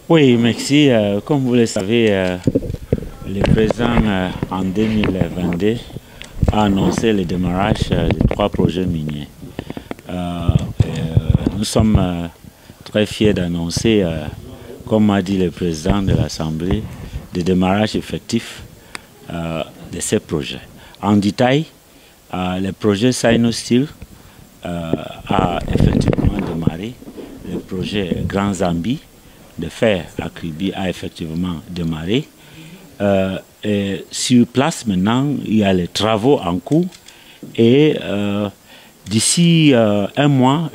Oui, merci. Comme vous le savez, le président en 2022 a annoncé le démarrage de 3 projets miniers. Nous sommes très fiers d'annoncer, comme a dit le président de l'Assemblée, le démarrage effectif de ces projets. En détail, le projet Sinosteel a effectivement démarré. Le projet Grand Zambie de fer à Kribi a effectivement démarré. Et sur place maintenant, il y a les travaux en cours et d'ici un mois,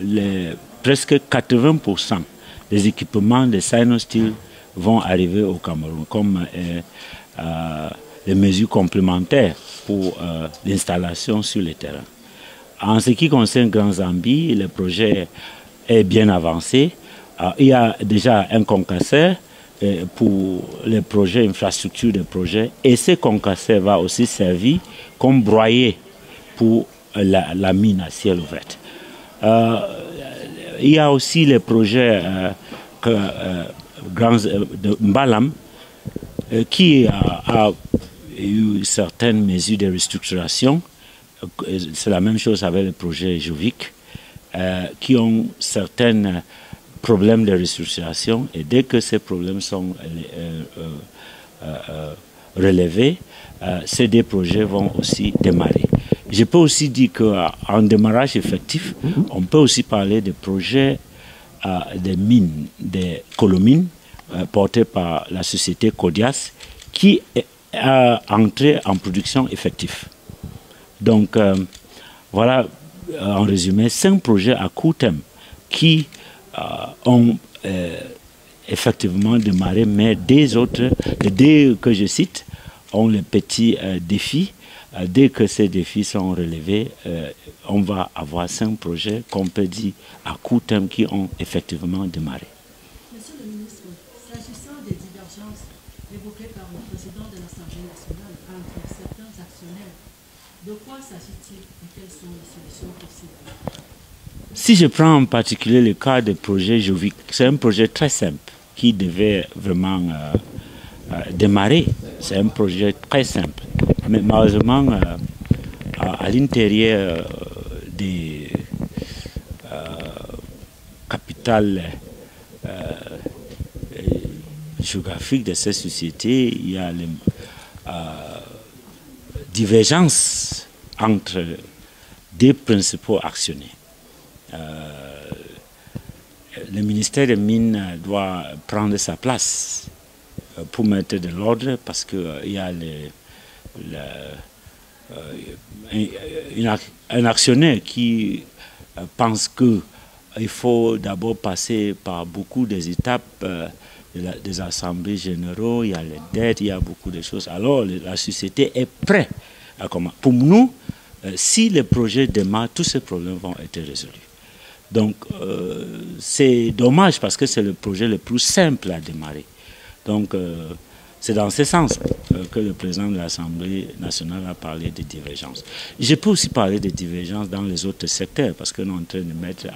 presque 80% des équipements de Sinosteel vont arriver au Cameroun comme les mesures complémentaires pour l'installation sur le terrain. En ce qui concerne Grand Zambie, le projet est bien avancé. Il y a déjà un concasseur pour les projets, infrastructures de projets, et ce concasseur va aussi servir comme broyer pour la mine à ciel ouvert. Il y a aussi les projets de Mbalam qui a eu certaines mesures de restructuration. C'est la même chose avec le projet Jovic, qui ont certains problèmes de restructuration, et dès que ces problèmes sont relevés, ces deux projets vont aussi démarrer. Je peux aussi dire qu'en démarrage effectif, on peut aussi parler de projets des mines, des colomines, portés par la société Codias, qui a entré en production effective. Donc, voilà, en résumé, 5 projets à court terme qui ont effectivement démarré, mais des autres, les deux que je cite, ont les petits défis. Dès que ces défis sont relevés, on va avoir 5 projets qu'on peut dire à court terme qui ont effectivement démarré. Monsieur le ministre, s'agissant des divergences évoquées par le président de l'Assemblée nationale entre certains actionnaires, de quoi s'agit-il et quelles sont les solutions possibles? Si je prends en particulier le cas du projet Jovic, c'est un projet très simple qui devait vraiment démarrer. C'est un projet très simple. Mais malheureusement, à l'intérieur des capitales géographiques de ces sociétés, il y a les divergences entre deux principaux actionnaires. Le ministère des Mines doit prendre sa place pour mettre de l'ordre, parce qu'il y a un actionnaire qui pense qu'il faut d'abord passer par beaucoup des étapes des assemblées généraux, il y a les dettes, il y a beaucoup de choses. Alors la société est prête à commencer. Pour nous, si les projets démarrent, tous ces problèmes vont être résolus. Donc, c'est dommage parce que c'est le projet le plus simple à démarrer. Donc, c'est dans ce sens que le président de l'Assemblée nationale a parlé de divergences. Je peux aussi parler de divergences dans les autres secteurs, parce que nous sommes en train de mettre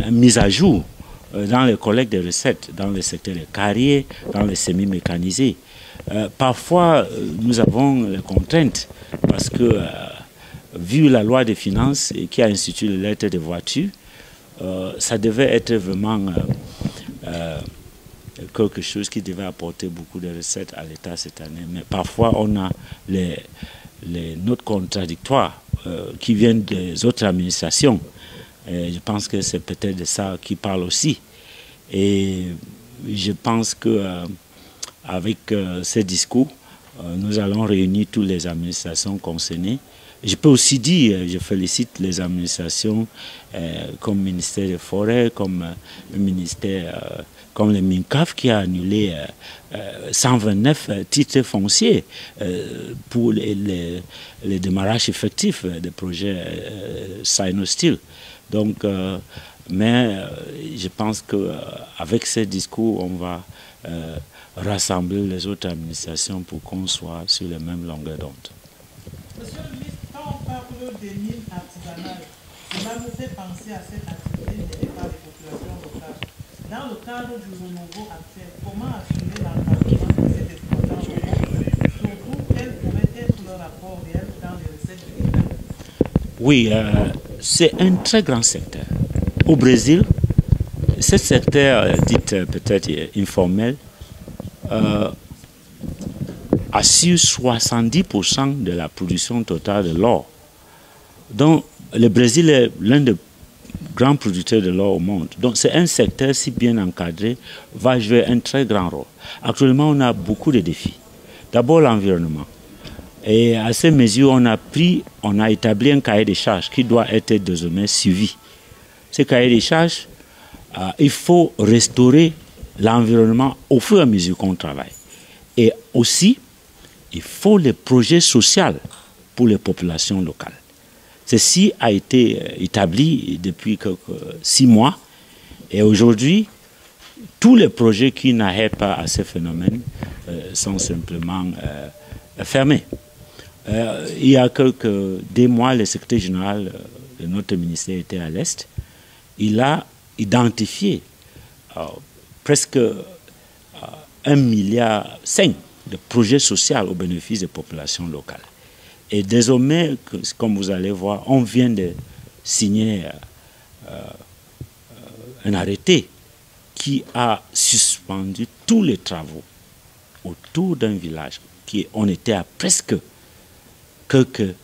une mise à jour dans les collectes de recettes, dans le secteur des carrières, dans les semi-mécanisés. Parfois, nous avons les contraintes, parce que vu la loi des finances qui a institué les lettres de voiture, ça devait être vraiment quelque chose qui devait apporter beaucoup de recettes à l'État cette année. Mais parfois, on a les notes contradictoires qui viennent des autres administrations. Et je pense que c'est peut-être de ça qui parle aussi. Et je pense qu'avec ces discours, nous allons réunir toutes les administrations concernées. Je peux aussi dire, je félicite les administrations comme le ministère des Forêts, comme le ministère, comme le MINCAF qui a annulé 129 titres fonciers pour les démarrages effectifs des projets Sinosteel. Donc, mais je pense qu'avec ces discours, on va rassembler les autres administrations pour qu'on soit sur les mêmes longueurs d'onde. Monsieur le ministre, quand on parle des mines artisanales, cela nous fait penser à cette activité menée par les populations locales. Dans le cadre du renouveau actuel, comment assurer l'encadrement de ces exploitants locaux? Surtout, quel pourrait être leur rapport réel dans les recettes de l'État? Oui, c'est un très grand secteur. Au Brésil, ce secteur dit peut-être informel assure 70% de la production totale de l'or. Donc, le Brésil est l'un des grands producteurs de l'or au monde. Donc, c'est un secteur, si bien encadré, va jouer un très grand rôle. Actuellement, on a beaucoup de défis. D'abord, l'environnement. Et à ces mesures, on a établi un cahier de charges qui doit être désormais suivi. Ce cahier de charges, il faut restaurer l'environnement au fur et à mesure qu'on travaille. Et aussi, il faut les projets sociaux pour les populations locales. Ceci a été établi depuis 6 mois. Et aujourd'hui, tous les projets qui n'arrêtent pas à ce phénomène sont simplement fermés. Il y a des mois, le secrétaire général de notre ministère était à l'Est. Il a identifié presque 1,5 milliard de projets sociaux au bénéfice des populations locales. Et désormais, comme vous allez voir, on vient de signer un arrêté qui a suspendu tous les travaux autour d'un village on était à presque quelques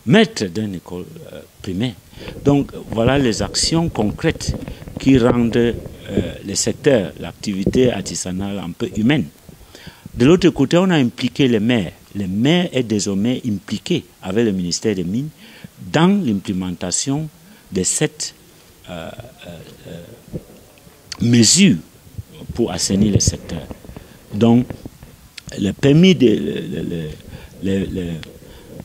mètres d'une école primaire. Donc voilà les actions concrètes qui rendent le secteur, l'activité artisanale un peu humaine. De l'autre côté, on a impliqué les maires. Le maire est désormais impliqué avec le ministère des Mines dans l'implémentation de cette mesure pour assainir le secteur. Donc, le permis,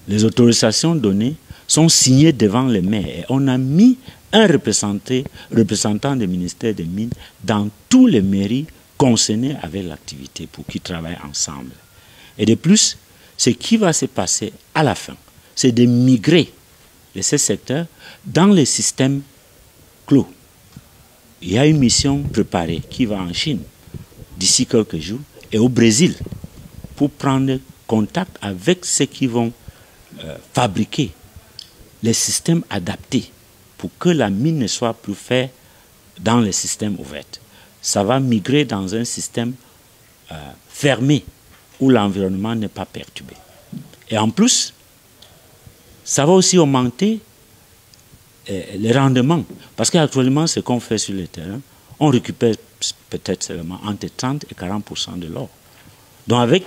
les autorisations données sont signées devant les maires. Et on a mis un représentant du ministère des Mines dans tous les mairies concernées avec l'activité pour qu'ils travaillent ensemble. Et de plus, ce qui va se passer à la fin, c'est de migrer de ce secteur dans les systèmes clos. Il y a une mission préparée qui va en Chine d'ici quelques jours et au Brésil pour prendre contact avec ceux qui vont fabriquer les systèmes adaptés pour que la mine ne soit plus faite dans les systèmes ouverts. Ça va migrer dans un système fermé où l'environnement n'est pas perturbé. Et en plus, ça va aussi augmenter les rendements. Parce qu'actuellement, ce qu'on fait sur le terrain, on récupère peut-être seulement entre 30 et 40% de l'or. Donc avec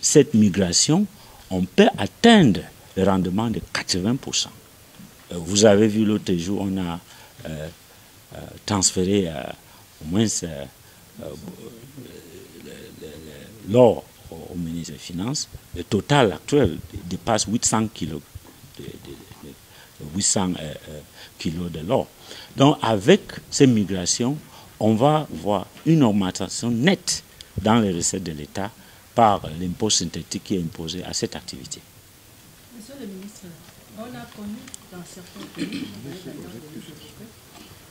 cette migration, on peut atteindre le rendement de 80%. Vous avez vu l'autre jour, on a transféré au moins l'or au ministre des Finances. Le total actuel dépasse 800 kilos de l'or. Donc avec ces migrations, on va voir une augmentation nette dans les recettes de l'État par l'impôt synthétique qui est imposé à cette activité. Monsieur le ministre, on a connu dans certains pays,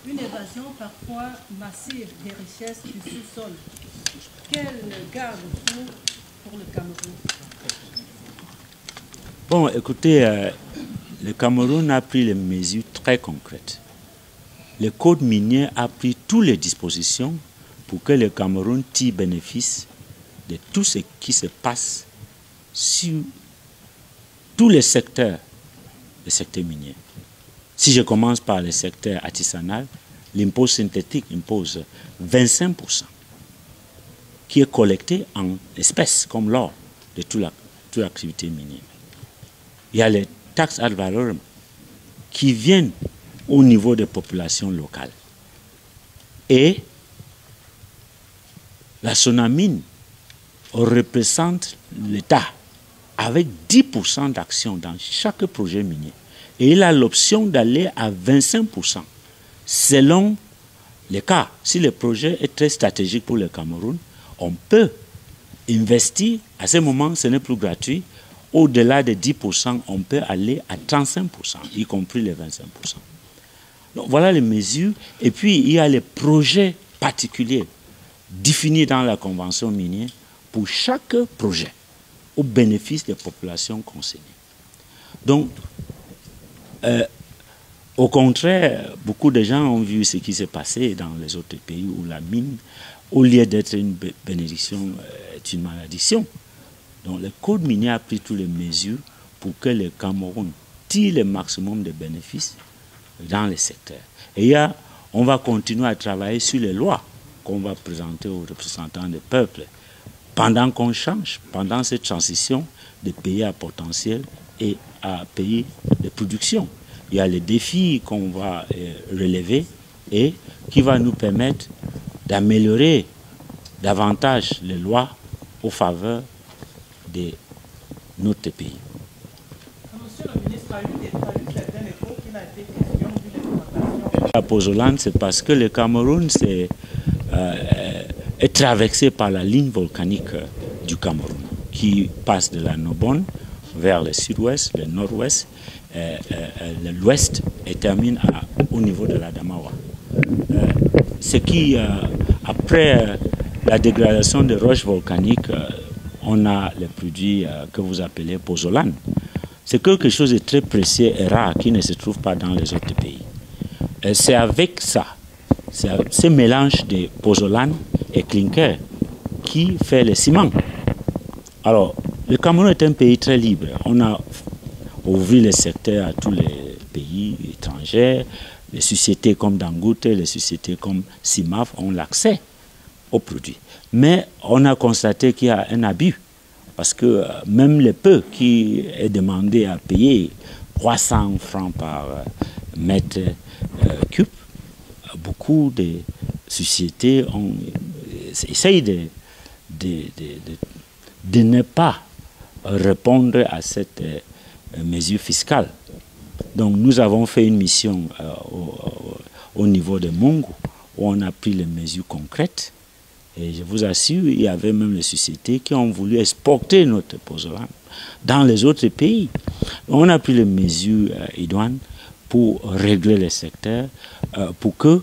une évasion parfois massive des richesses du sous-sol. Quelle garde-fou pour le Cameroun? Bon, écoutez, le Cameroun a pris les mesures très concrètes. Le code minier a pris toutes les dispositions pour que le Cameroun tire bénéfice de tout ce qui se passe sur tous les secteurs, le secteur minier. Si je commence par le secteur artisanal, l'impôt synthétique impose 25% qui est collecté en espèces comme l'or de toute l'activité minière. Il y a les taxes ad valorem qui viennent au niveau des populations locales. Et la Sonamine représente l'État avec 10% d'actions dans chaque projet minier. Et il a l'option d'aller à 25% selon les cas. Si le projet est très stratégique pour le Cameroun, on peut investir. À ce moment, ce n'est plus gratuit. Au-delà de 10%, on peut aller à 35%, y compris les 25%. Donc, voilà les mesures. Et puis, il y a les projets particuliers définis dans la convention minière pour chaque projet au bénéfice des populations concernées. Donc, au contraire, beaucoup de gens ont vu ce qui s'est passé dans les autres pays où la mine, au lieu d'être une bénédiction, est une malédiction. Donc, le code minier a pris toutes les mesures pour que le Cameroun tire le maximum de bénéfices dans les secteurs. Et on va continuer à travailler sur les lois qu'on va présenter aux représentants du peuple pendant qu'on change, pendant cette transition de pays à potentiel et à pays de production. Il y a les défis qu'on va relever et qui va nous permettre d'améliorer davantage les lois en faveur de notre pays. Monsieur le ministre, à une certaine époque, il a été question d'une exploitation. La pozzolan, c'est parce que le Cameroun est traversé par la ligne volcanique du Cameroun, qui passe de la Nobon vers le sud-ouest, le nord-ouest, l'ouest et termine au niveau de la Damawa. Ce qui, après la dégradation des roches volcaniques, on a les produits que vous appelez pozzolan. C'est quelque chose de très précieux et rare qui ne se trouve pas dans les autres pays. C'est avec ça, ce mélange de pozzolan et clinker qui fait le ciment. Alors, le Cameroun est un pays très libre. On a ouvert les secteurs à tous les pays étrangers. Les sociétés comme Dangote, les sociétés comme Simaf ont l'accès aux produits. Mais on a constaté qu'il y a un abus. Parce que même le peu qui est demandé à payer 300 francs par mètre cube, beaucoup de sociétés essayent de ne pas répondre à cette mesure fiscale. Donc nous avons fait une mission au niveau de Mungu où on a pris les mesures concrètes. Et je vous assure, il y avait même les sociétés qui ont voulu exporter notre pozzolan dans les autres pays. On a pris les mesures idoines pour régler les secteurs, pour que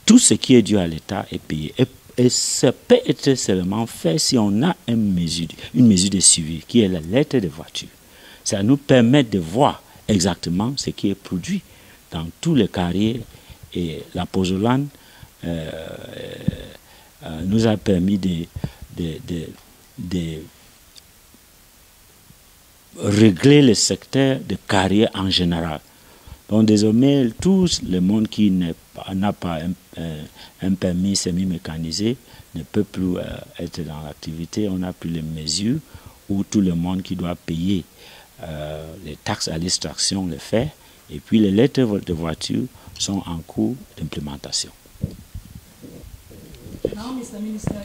tout ce qui est dû à l'État est payé. Et ça peut être seulement fait si on a une mesure de suivi, qui est la lettre de voiture. Ça nous permet de voir exactement ce qui est produit dans tous les carrières. Et la pozzolan nous a permis de régler le secteur de carrière en général. Donc désormais, tout le monde qui n'a pas un permis semi-mécanisé ne peut plus être dans l'activité. On a pris les mesures où tout le monde qui doit payer les taxes à l'extraction le fait. Et puis les lettres de voiture sont en cours d'implémentation. Now, Mr. Minister,